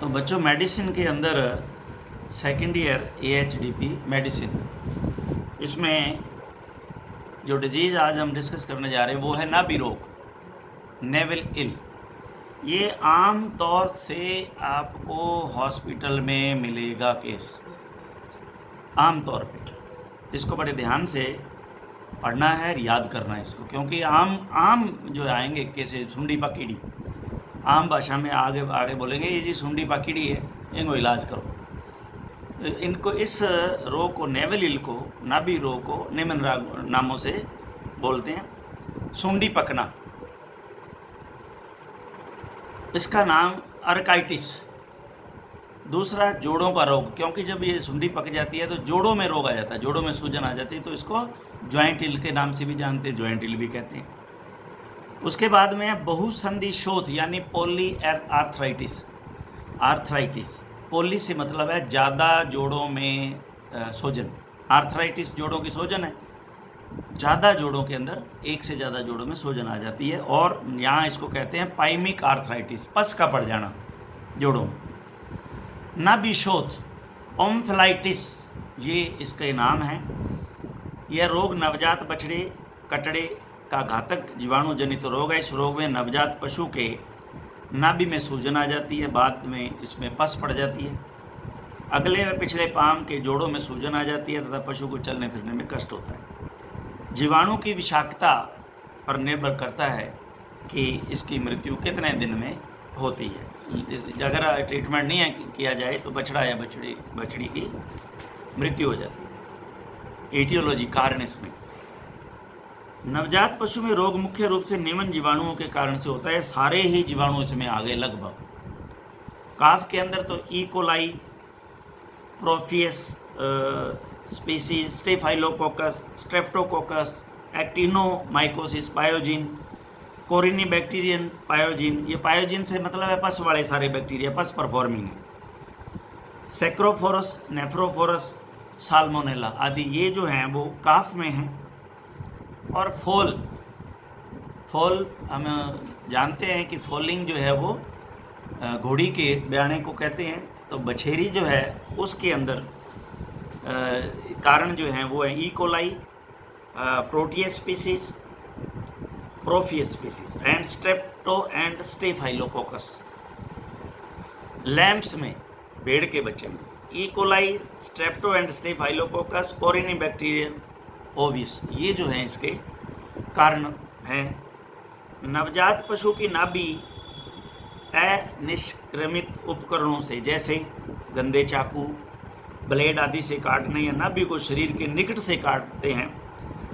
तो बच्चों मेडिसिन के अंदर सेकेंड ईयर AHDP मेडिसिन, इसमें जो डिजीज़ आज हम डिस्कस करने जा रहे हैं वो है नाभि रोग, नेवल इल। ये आम तौर से आपको हॉस्पिटल में मिलेगा केस, आम तौर पे। इसको बड़े ध्यान से पढ़ना है, याद करना है इसको, क्योंकि आम जो आएंगे केसेस, सुंडी पकीड़ी, आम भाषा में आगे आगे बोलेंगे ये जी सुंडी पकीड़ी है, इनको इलाज करो। इनको इस रोग को, नेवल इल को, नाभि रोग को निम्न नामों से बोलते हैं। सुंडी पकना, इसका नाम अर्काइटिस। दूसरा जोड़ों का रोग, क्योंकि जब ये सुंडी पक जाती है तो जोड़ों में रोग आ जाता है, जोड़ों में सूजन आ जाती है, तो इसको जॉइंट इल के नाम से भी जानते हैं, जॉइंट इल भी कहते हैं। उसके बाद में बहुसंधि शोथ यानी पोली आर्थराइटिस। आर्थराइटिस, पोली से मतलब है ज़्यादा जोड़ों में सूजन। आर्थराइटिस जोड़ों की सूजन है, ज़्यादा जोड़ों के अंदर, एक से ज़्यादा जोड़ों में सूजन आ जाती है, और यहाँ इसको कहते हैं पाइमिक आर्थराइटिस, पस का पड़ जाना जोड़ों में। नाभि शोथ, ओम्फेलाइटिस, ये इसके नाम है। यह रोग नवजात बछड़े कटड़े का घातक जीवाणु जनित रोग है। इस रोग में नवजात पशु के नाभि में सूजन आ जाती है, बाद में इसमें पस पड़ जाती है। अगले व पिछले पाम के जोड़ों में सूजन आ जाती है तथा पशु को चलने फिरने में कष्ट होता है। जीवाणु की विषाक्तता पर निर्भर करता है कि इसकी मृत्यु कितने दिन में होती है। अगर ट्रीटमेंट नहीं किया जाए तो बछड़ा या बछड़ी की मृत्यु हो जाती है। एटियोलॉजी, कारण इसमें नवजात पशु में रोग मुख्य रूप से निम्न जीवाणुओं के कारण से होता है। सारे ही जीवाणु इसमें आ गए लगभग। काफ के अंदर तो E coli, Proteus species, staphylococcus, streptococcus, actinomycosis, pyogenes, corynebacterium pyogenes, ये पायोजिन से मतलब है पस वाले सारे बैक्टीरिया, पस परफॉर्मिंग है। सेक्रोफोरस, नेफ्रोफोरस, साल्मोनेला आदि ये जो हैं वो काफ में हैं। और फोल हम जानते हैं कि फोलिंग जो है वो घोड़ी के ब्याणे को कहते हैं। तो बछेरी जो है उसके अंदर कारण जो हैं वो है E coli, Proteus species, Proteus species and strepto and staphylococcus. Lambs में, भेड़ के बच्चे में, E coli, strepto and staphylococcus, corynebacterium ovis, ये जो हैं इसके कारण हैं। नवजात पशु की नाभि अनिष्क्रमित उपकरणों से, जैसे गंदे चाकू, ब्लेड आदि से काटने या नाभि को शरीर के निकट से काटते हैं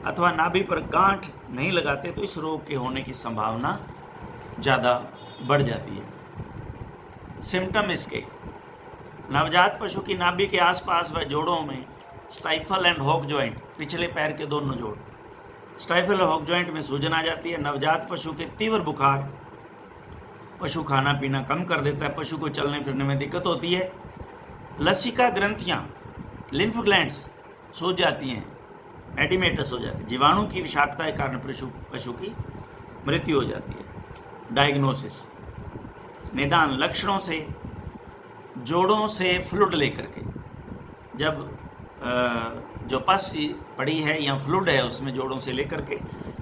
अथवा नाभि पर गांठ नहीं लगाते तो इस रोग के होने की संभावना ज़्यादा बढ़ जाती है। सिम्टम इसके, नवजात पशु की नाभि के आसपास व जोड़ों में स्टाइफल एंड हॉक जॉइंट, पिछले पैर के दोनों जोड़, स्टाइफल और हॉक जॉइंट में सूजन आ जाती है। नवजात पशु के तीव्र बुखार, पशु खाना पीना कम कर देता है, पशु को चलने फिरने में दिक्कत होती है। लसिका ग्रंथियाँ, लिम्फ ग्लैंड्स सूज जाती हैं, एडिमेटस हो जाती है। जीवाणु की विषाक्तता के कारण पशु की मृत्यु हो जाती है। डायग्नोसिस, निदान, लक्षणों से जोड़ों से फ्लूइड लेकर के, जब जो पस पड़ी है या फ्लूइड है उसमें जोड़ों से लेकर के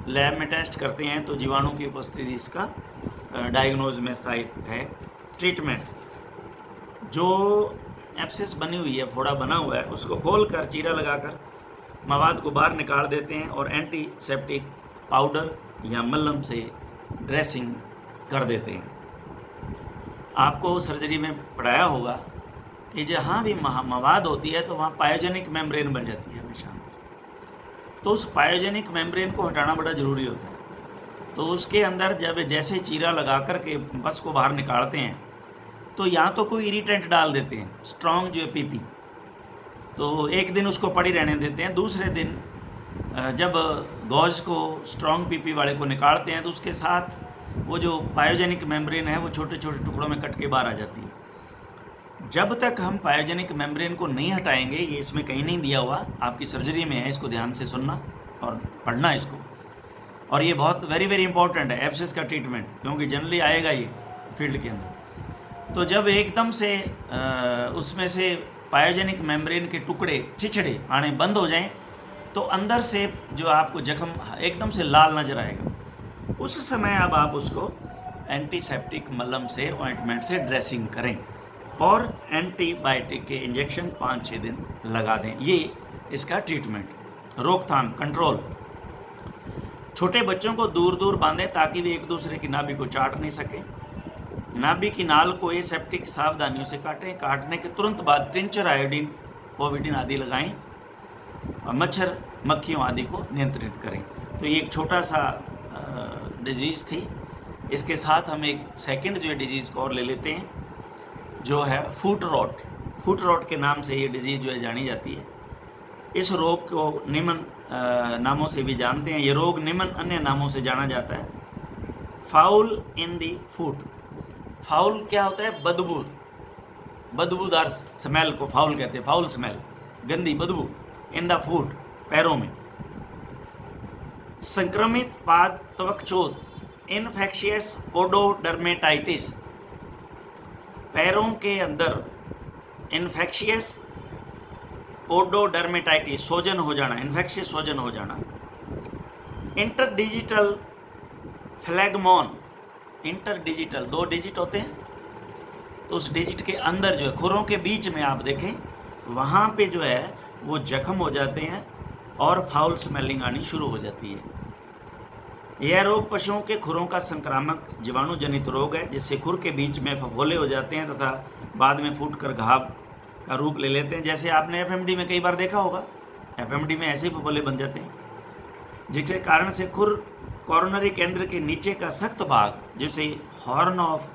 लैब में टेस्ट करते हैं तो जीवाणु की उपस्थिति इसका डायग्नोज में साइट है। ट्रीटमेंट, जो एब्सेस बनी हुई है, फोड़ा बना हुआ है, उसको खोलकर चीरा लगाकर मवाद को बाहर निकाल देते हैं और एंटीसेप्टिक पाउडर या मलहम से ड्रेसिंग कर देते हैं। आपको सर्जरी में पढ़ाया होगा कि जहाँ भी मवाद होती है तो वहाँ पायोजेनिक मेम्ब्रेन बन जाती है हमेशा। तो उस पायोजेनिक मेम्ब्रेन को हटाना बड़ा ज़रूरी होता है। तो उसके अंदर जब जैसे चीरा लगा कर के पस को बाहर निकालते हैं तो या तो कोई इरिटेंट डाल देते हैं, स्ट्रॉन्ग जो है पीपी, तो एक दिन उसको पड़ी रहने देते हैं। दूसरे दिन जब गॉज को, स्ट्रॉन्ग पीपी वाले को निकालते हैं तो उसके साथ वो जो पायोजेनिक मेम्ब्रेन है वो छोटे छोटे टुकड़ों में कट के बाहर आ जाती है। जब तक हम पायोजेनिक मेम्ब्रेन को नहीं हटाएंगे, ये इसमें कहीं नहीं दिया हुआ, आपकी सर्जरी में है, इसको ध्यान से सुनना और पढ़ना इसको। और ये बहुत वेरी इंपॉर्टेंट है एब्सेस का ट्रीटमेंट, क्योंकि जनरली आएगा ये फील्ड के अंदर। तो जब एकदम से उसमें से पायोजेनिक मेम्ब्रेन के टुकड़े छिछड़े आने बंद हो जाएं तो अंदर से जो आपको जख्म एकदम से लाल नजर आएगा, उस समय अब आप उसको एंटीसेप्टिक मलहम से, ऑइंटमेंट से ड्रेसिंग करें और एंटीबायोटिक के इंजेक्शन 5-6 दिन लगा दें। ये इसका ट्रीटमेंट, रोकथाम, कंट्रोल। छोटे बच्चों को दूर दूर बांधें ताकि वे एक दूसरे की नाभि को चाट नहीं सकें। नाभि की नाल को एसेप्टिक सावधानियों से काटें। काटने के तुरंत बाद टिंचर, आयोडीन, पोविडिन आदि लगाएं और मच्छर, मक्खियों आदि को नियंत्रित करें। तो ये एक छोटा सा डिजीज़ थी। इसके साथ हम एक सेकंड जो डिजीज़ को और ले लेते हैं, जो है फुट रॉट। फुट रॉट के नाम से ये डिजीज़ जो है जानी जाती है। इस रोग को निम्न नामों से भी जानते हैं। ये रोग निम्न अन्य नामों से जाना जाता है। फाउल इन दी फुट। फाउल क्या होता है? बदबू, बदबूदार स्मेल को फाउल कहते हैं। फाउल स्मेल, गंदी बदबू। इन द फुट, पैरों में। संक्रमित पाद त्वक, इन्फेक्शियस पोडोडर्मेटाइटिस। पैरों के अंदर इन्फेक्शियस पोडोडर्मेटाइटिस, सोजन हो जाना, इन्फेक्शियस सोजन हो जाना। इंटरडिजिटल फ्लैगमोन। इंटरडिजिटल 2 डिजिट होते हैं, तो उस डिजिट के अंदर जो है, खुरों के बीच में आप देखें, वहाँ पे जो है वो जख्म हो जाते हैं और फाउल स्मेलिंग आनी शुरू हो जाती है। यह रोग पशुओं के खुरों का संक्रामक जीवाणु जनित रोग है, जिससे खुर के बीच में फफोले हो जाते हैं तथा बाद में फूटकर घाव का रूप ले लेते हैं। जैसे आपने एफएमडी में कई बार देखा होगा, एफएमडी में ऐसे ही फफोले बन जाते हैं, जिसके कारण से खुर कॉर्नरी केंद्र के नीचे का सख्त भाग, जिसे हॉर्न ऑफ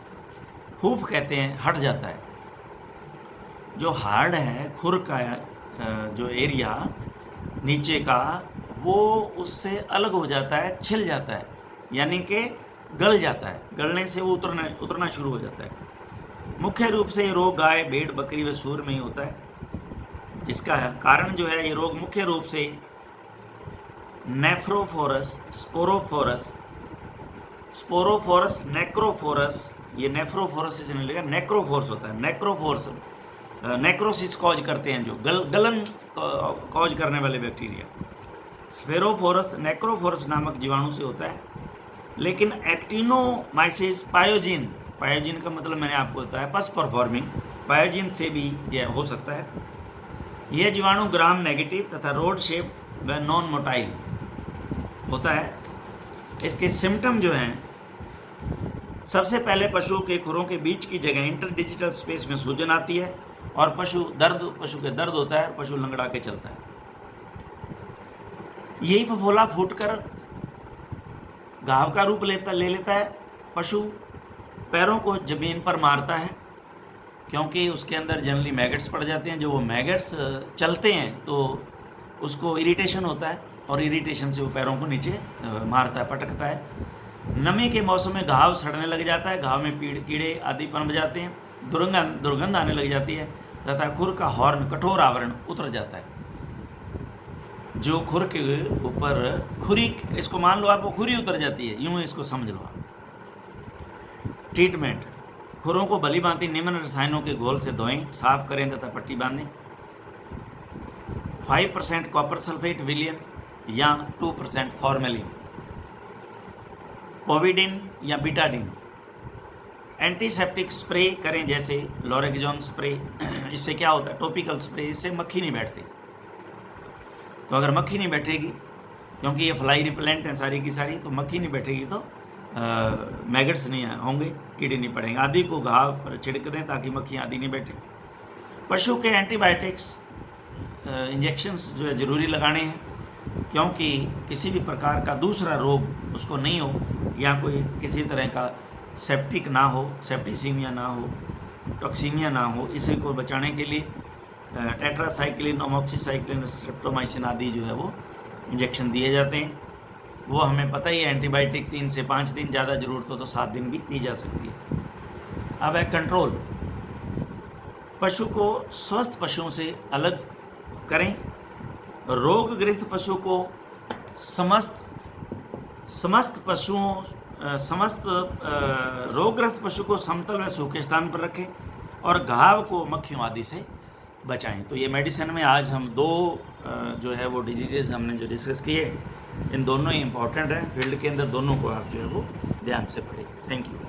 हूफ कहते हैं, हट जाता है। जो हार्ड है खुर का जो एरिया नीचे का, वो उससे अलग हो जाता है, छिल जाता है, यानी कि गल जाता है। गलने से वो उतरना शुरू हो जाता है। मुख्य रूप से ये रोग गाय, भेड़, बकरी व सूअर में ही होता है। इसका कारण जो है, ये रोग मुख्य रूप से नेफ्रोफोरस, स्पोरोफोरस, नेक्रोफोरस, ये नेफ्रोफोरस से नहीं लेगा, नेक्रोफोरस होता है। नेक्रोफोरस नेक्रोसिस कॉज करते हैं, जो गलन कॉज करने वाले बैक्टीरिया। स्पेरोफोरस नेक्रोफोरस नामक जीवाणु से होता है। लेकिन एक्टिनोमाइसिस पायोजिन, पायोजिन का मतलब मैंने आपको बताया पस परफॉर्मिंग, पायोजिन से भी यह हो सकता है। यह जीवाणु ग्राम नेगेटिव तथा रोड शेप व नॉन मोटाइल होता है। इसके सिम्टम जो हैं, सबसे पहले पशु के खुरों के बीच की जगह इंटरडिजिटल स्पेस में सूजन आती है और पशु के दर्द होता है, पशु लंगड़ा के चलता है। यही फफोला फूटकर घाव का रूप ले लेता है। पशु पैरों को जमीन पर मारता है, क्योंकि उसके अंदर जनरली मैगट्स पड़ जाते हैं। जो वो मैगट्स चलते हैं तो उसको इरिटेशन होता है और इरिटेशन से वो पैरों को नीचे मारता है, पटकता है। नमी के मौसम में घाव सड़ने लग जाता है, घाव में कीड़े आदि पनप जाते हैं, दुर्गंध आने लग जाती है तथा खुर का हॉर्न, कठोर आवरण उतर जाता है। जो खुर के ऊपर खुरी, इसको मान लो आप, वो खुरी उतर जाती है, यूं इसको समझ लो आप। ट्रीटमेंट: खुरों को भली भांति निम्न रसायनों के घोल से धोएं, साफ करें तथा पट्टी बांधें। 5% कॉपर सल्फेट विलियन या 2% फॉर्मेलिन, पोविडिन या बीटाडिन। एंटीसेप्टिक स्प्रे करें, जैसे लोरेक्जोन स्प्रे। इससे क्या होता है? टॉपिकल स्प्रे, इससे मक्खी नहीं बैठती। तो अगर मक्खी नहीं बैठेगी, क्योंकि ये फ्लाई रिपेलेंट है सारी की सारी, तो मक्खी नहीं बैठेगी तो मैगट्स नहीं होंगे, कीड़े नहीं पड़ेंगे। आदि को घाव पर छिड़क दें ताकि मक्खी आदि नहीं बैठे। पशु के एंटीबायोटिक्स इंजेक्शंस जो है ज़रूरी लगाने हैं, क्योंकि किसी भी प्रकार का दूसरा रोग उसको नहीं हो, या कोई किसी तरह का सेप्टिक ना हो, सेप्टिसीमिया ना हो, टॉक्सीमिया ना हो। इसी को बचाने के लिए टेट्रासाइक्लिन, अमोक्सिसाइक्लिन, स्ट्रेप्टोमाइसिन आदि जो है वो इंजेक्शन दिए जाते हैं। वो हमें पता ही है, एंटीबायोटिक 3 से 5 दिन, ज़्यादा ज़रूरत हो तो 7 दिन भी दी जा सकती है। अब है कंट्रोल। पशु को स्वस्थ पशुओं से अलग करें। रोगग्रस्त पशु को समस्त पशुओं समस्त रोगग्रस्त पशु को समतल में सूखे स्थान पर रखें और घाव को मक्खियों आदि से बचाएं। तो ये मेडिसिन में आज हम दो जो है वो डिजीजेज हमने जो डिस्कस किए, इन दोनों ही इम्पॉर्टेंट हैं। फील्ड के अंदर दोनों को आप जो है वो ध्यान से पढ़ें। Thank you.